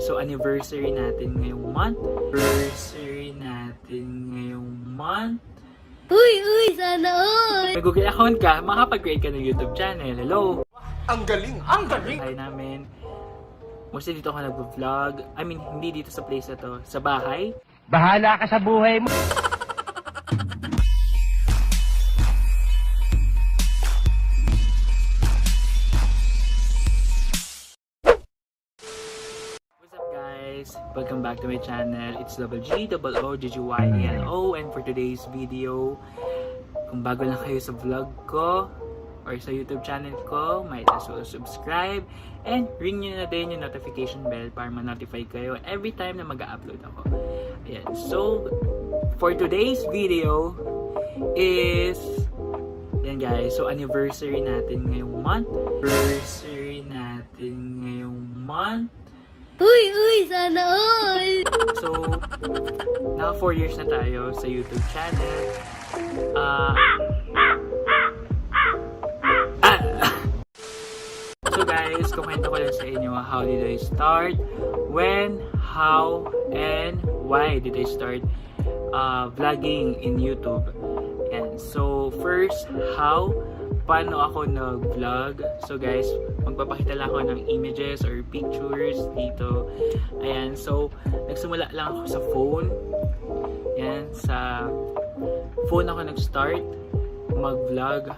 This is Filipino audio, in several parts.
So anniversary natin ngayong month. Uy, sana all! May Google account ka, makapag-create ka ng YouTube channel. Hello! Ang galing! Ang galing! Bahay namin. Mostly dito ako nag-vlog. I mean, hindi dito sa place na to. Sa bahay. Bahala ka sa buhay mo. What's up guys? Welcome back to my channel. It's Double G, Double O, GGYENO. And for today's video, kung bago lang kayo sa vlog ko or sa YouTube channel ko, might as well subscribe and ring nyo na din yung notification bell para ma-notify kayo every time na mag-upload ako. Ayan. So, for today's video is yan guys, so anniversary natin ngayong month. Uy, sana all! So, naka 4 years na tayo sa YouTube channel. So guys, kukwento ko lang sa inyo how did I start, when, how, and why did I start vlogging in YouTube. And so first, how, paano ako nag-vlog. So guys, magpapakita lang ako ng images or pictures dito. Ayan, so nagsimula lang ako sa phone. Ayan, sa phone ako nag-start mag-vlog.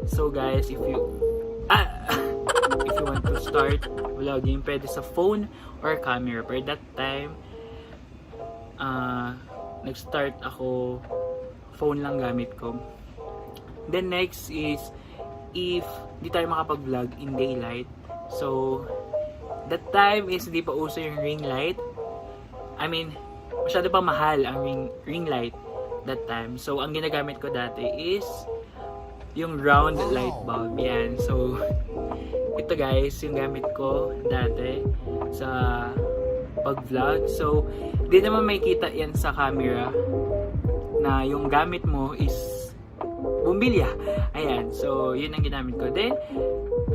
So guys, if you want to start vlogging, pwede sa phone or camera. But that time, nag-start ako phone lang gamit ko. Then next is if di tayo makapag-vlog in daylight. So that time is hindi pa uso yung ring light. I mean, masyado pa mahal ang ring light that time. So ang ginagamit ko dati is yung round light bulb. Yan. So ito guys, yung gamit ko dati sa pag-vlog. So di naman makikita yan sa camera na yung gamit mo is bumbilya. Ayan. So, yun ang ginamit ko. Then,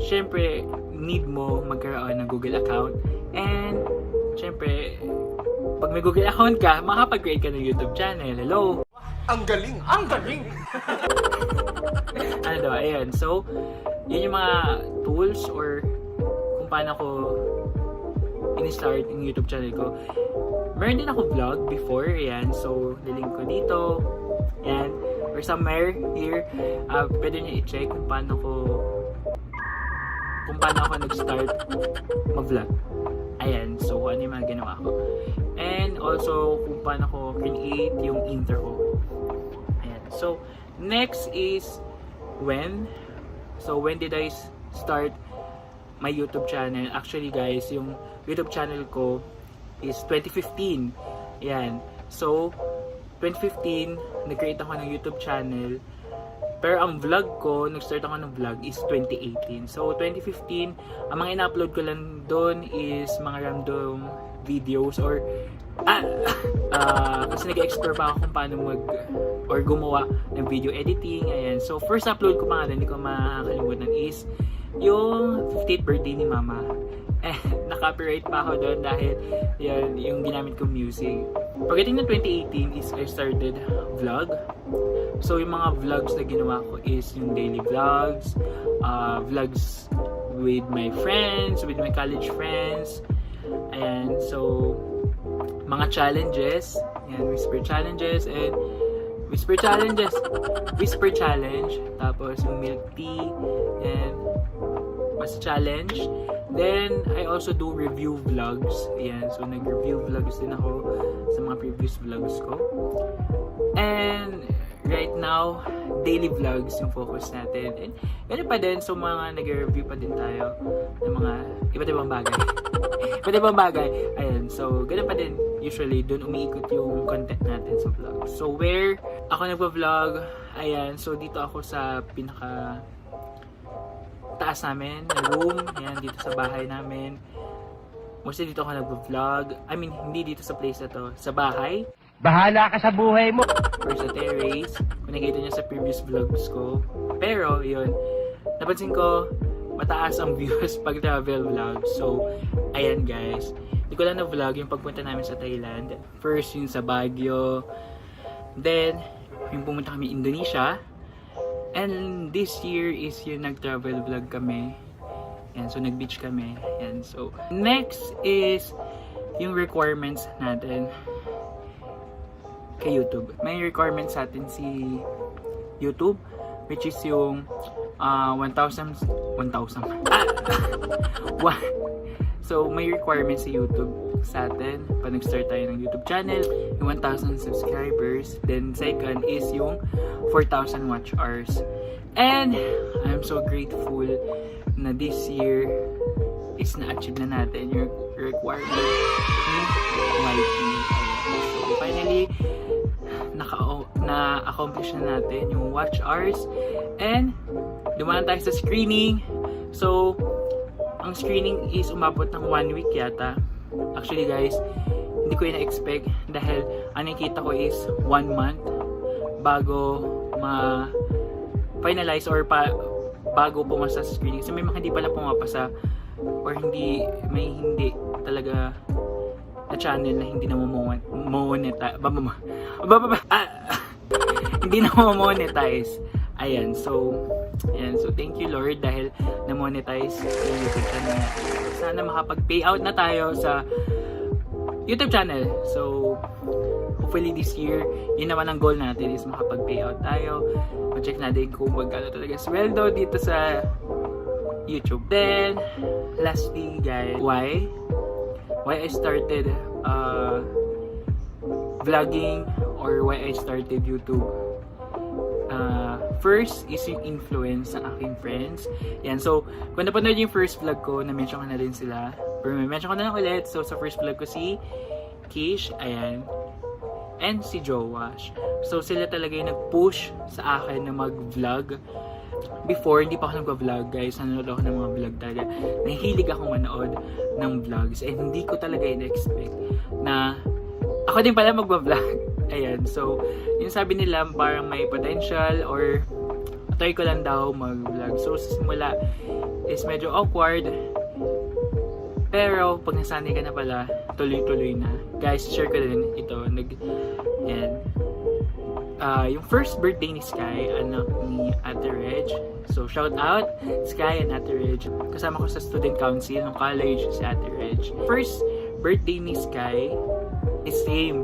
syempre, need mo magkaroon ng Google account. And, syempre, pag may Google account ka, makapag-create ka ng YouTube channel. Hello! Ang galing! Ang galing! Ano daw? Ayan. So, yun yung mga tools or kung paano ko in-start yung YouTube channel ko. Meron din ako vlog before. Ayan. So, lilink ko dito. Ayan. Or somewhere here, pwede nyo i-check kung paano ako nag-start mag-vlog. Ayan, so ano yung mga ginawa ko. And also, kung paano ko create yung intro ko. Ayan, so next is when. So when did I start my YouTube channel? Actually guys, yung YouTube channel ko is 2015. Ayan, so 2015, nag-create ako ng YouTube channel. Pero ang vlog ko, nag-start ako ng vlog is 2018. So 2015, ang mga in-upload ko lang doon is mga random videos or kasi nag-explore pa ako kung paano or gumawa ng video editing. Ayan. So first upload ko pa nga doon, hindi ko makakalimutan is yung 50th birthday ni Mama. Na-copyright pa ako doon dahil yan, yung ginamit kong music. Pagdating ng 2018 is I started vlog. So yung mga vlogs na ginawa ko is yung daily vlogs, vlogs with my friends, with my college friends. And so mga challenges, yan, whisper challenges and whisper challenge, tapos yung milk tea and mas challenge. Then, I also do review vlogs. Ayan, so nag-review vlogs din ako sa mga previous vlogs ko. And, right now, daily vlogs yung focus natin. And, ganun pa din, so mga nag-review pa din tayo ng mga iba't ibang bagay. Iba't ibang bagay. Ayan, so ganun pa din. Usually, dun umiikot yung content natin sa vlog. So, where ako nagpa-vlog, ayan, so dito ako sa pinaka taas namin, na room, yan, dito sa bahay namin. Mostly dito ako nag-vlog. I mean, hindi dito sa place na to, sa bahay. Bahala ka sa buhay mo. Or sa terrace, kung nakita nyo sa previous vlogs ko. Pero, yun, napansin ko, mataas ang views pag travel vlog. So, ayan guys. Hindi ko lang na-vlog yung pagpunta namin sa Thailand. First, yung sa Baguio. Then, yung pumunta kami Indonesia. And this year is yung nag-travel vlog kami. Ayan, so nag-beach kami. Ayan, so, next is yung requirements natin kay YouTube. May requirements sa atin si YouTube, which is yung 1,000. So, may requirements si YouTube sa atin pag nag-start tayo ng YouTube channel, yung 1,000 subscribers. Then, second is yung 4,000 watch hours. And, I'm so grateful na this year is na-achieve na natin yung requirement ni YT. So, finally, na-accomplish na natin yung watch hours. And, dumaan tayo sa screening. So, ang screening is umabot ng 1 week yata. Actually guys, hindi ko na-expect dahil ang nakita ko is 1 month bago ma-finalize or bago pumasa sa screening. So may mga hindi pala pumapasa or hindi talaga na channel na hindi na hindi na monetize. Ayan, so thank you Lord dahil na-monetize yung YouTube channel natin. Sana makapag-payout na tayo sa YouTube channel. So, hopefully this year, yun naman ang goal natin is makapag-payout tayo. Ma-check natin kung magkano talaga sweldo dito sa YouTube. Then, lastly guys, why I started vlogging or why I started YouTube. First is yung influence ng aking friends. Yan, so kung napanood yung first vlog ko, na-mention ko na din sila. Pero mention ko na lang ulit. So sa first vlog ko si Kish, ayan, and si Jowash. So sila talaga yung nag-push sa akin na mag-vlog. Before, hindi pa ako nag-vlog guys. Nanonood ako ng mga vlog talaga. Nahihilig akong manood ng vlogs. And hindi ko talaga in-expect na ako din pala mag-vlog. Ayan, so, yung sabi nila parang may potential or try ko lang daw mag-vlog. So, sa simula is medyo awkward. Pero, pag nasanay ka na pala, tuloy-tuloy na. Guys, share ko din ito. Yan. Yung first birthday ni Sky, anak ni Ate Reg. So, shout out, Sky and Ate Reg. Kasama ko sa student council ng college si Ate Reg. First birthday ni Sky is same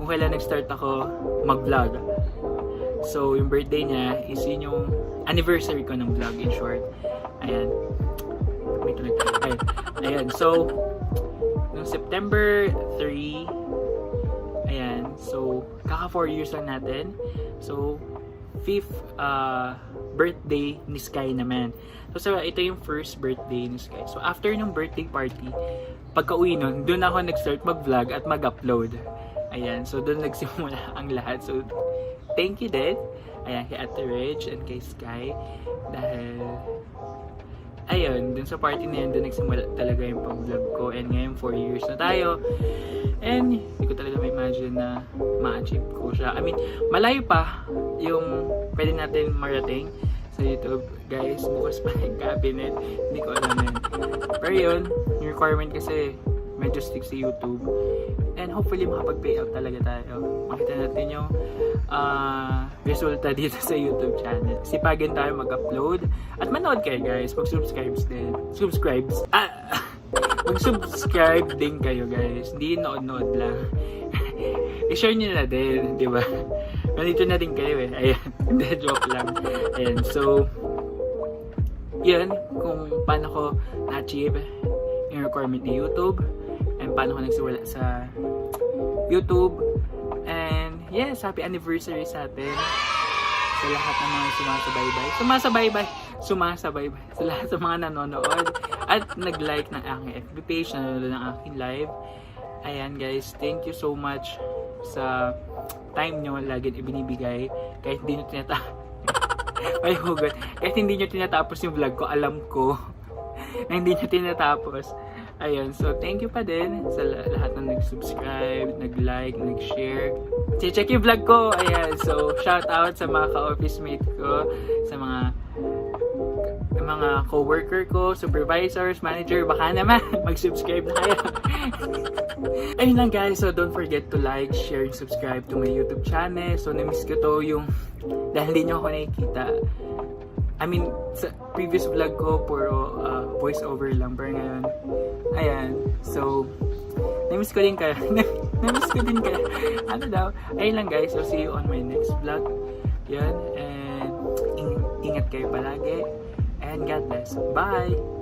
kung kailan nag-start ako mag-vlog. So, yung birthday niya is yun yung anniversary ko ng vlog in short. Ayan. Ayan. So, noong September 3, ayan. So, kaka 4 years lang natin. So, 5th birthday ni Sky naman. So, ito yung first birthday ni Sky. So, after nung birthday party, pagka-uwi nun, doon ako nag-start mag-vlog at mag-upload. Ayan, so doon nagsimula ang lahat. So, thank you din. Ayan, kay Ate Reg and kay Sky. Dahil, ayun, dun sa party na yun, doon nagsimula talaga yung pag-vlog ko. And ngayon, 4 years na tayo. And, hindi ko talaga ma-imagine na ma-achieve ko siya. I mean, malayo pa yung pwede natin marating sa YouTube. Guys, bukas pa yung cabinet. Hindi ko alam yun. Pero yun, yung requirement kasi medyo stick sa YouTube. And hopefully makapag-payout talaga tayo. Makita natin yung resulta dito sa YouTube channel. Sipagin tayo mag-upload. At manood kayo guys. Mag-subscribe din. Mag-subscribe din kayo guys. Hindi nood-nood lang. I-share nyo na din. Diba? Nandito na din kayo eh. Ayan. Hindi, joke lang. Ayan. So, yun. Kung paano ko na-achieve yung requirement ni YouTube. And paano ko nagsimula sa YouTube. And yes, happy anniversary sa atin. Sa lahat ng mga sumasabaybay. Sa lahat ng mga nanonood. At nag-like ng aking FB page, nanonood ng aking live. Ayan guys, thank you so much sa time nyo lagi ibinibigay. Kahit hindi nyo kahit hindi nyo tinatapos yung vlog ko, alam ko na hindi nyo tinatapos. Ayun, so thank you pa din sa lahat ng nag-subscribe, nag-like, nag-share. Check yung vlog ko. Ayan, so shout out sa mga ka-office mate ko, sa mga mga co-worker ko, supervisors, manager, baka naman mag-subscribe na kayo. Ayun lang guys, so don't forget to like, share, and subscribe to my YouTube channel. So na-miss ko to yung, dahil hindi nyo ako nakikita. I mean, sa previous vlog ko, puro voice over lang. Pero ngayon, ayan. So, na-miss ko din kayo. Na-miss ko din kayo. Ano daw? Ayun lang guys, so see you on my next vlog. Yan, and ingat kayo palagi. And God bless. Bye!